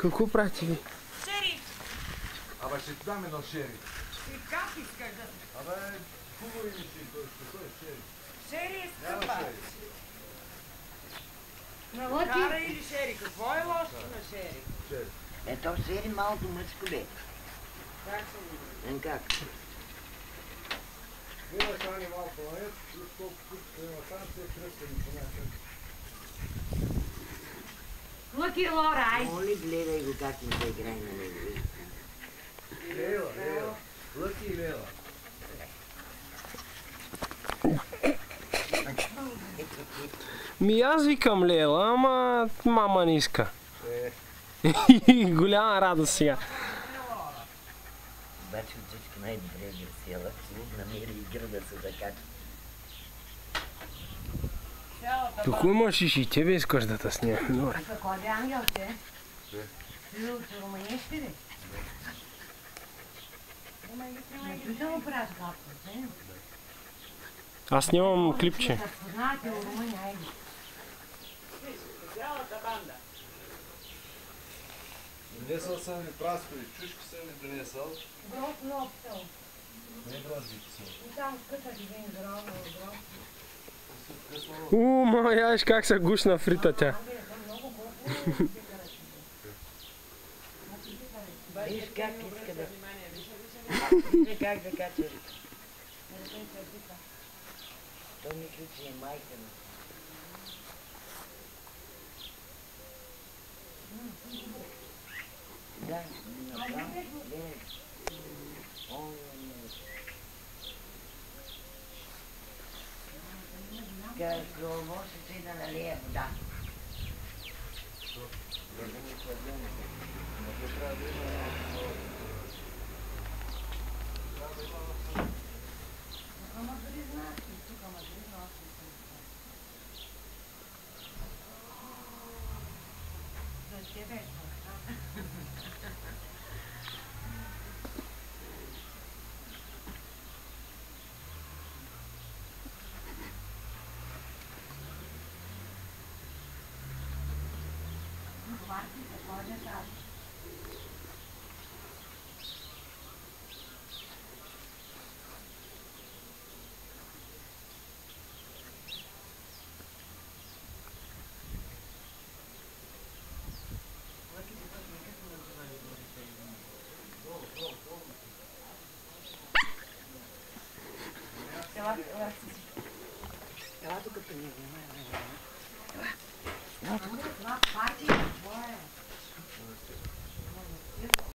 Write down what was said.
Какво правите ви? Шериф! Абе, ще ти дам едно шериф. И как искаш да... Абе, хубаво ми си, той е шериф. Шериф, Няма скъпа! шериф. Кара или шериф? Какво е лошо на шериф? Шериф. Ето шери малко мъжко бе. Как съм го? Как? Гледай храни малко на ед, плюс колко купите има там, се кръстени по някакъв. Лъки Лора, ай! Моли, гледай го как му се играе на него. Лела. Лъки и Лела. Ми аз викам Лела, ама мама не иска. Голяма радост сега. Обаче от всички най-добре е Гърсиела, че намери игра да се закача. Тук имаш и тебе искаш да те снимам. Добре. Какво е ангелче? Ти от румънешки ли? Не ти му правиш гапка, не? Аз снимам клипче. Познавате у Румъния, айде. Донесъл съм ли праскови, чушки съм ли донесъл? Гроб лоптел. Не гроздите са. И там къса ти ден гроб. Ма, яш как се гушна фрита тя. Виж как иска да... Виж как да кача. Той мисли, че е майка на. Да, направо. Кажеш, главо ще си да налия вода. Ама дори знаеш, тук, ама дори знаеш. За тебе е това.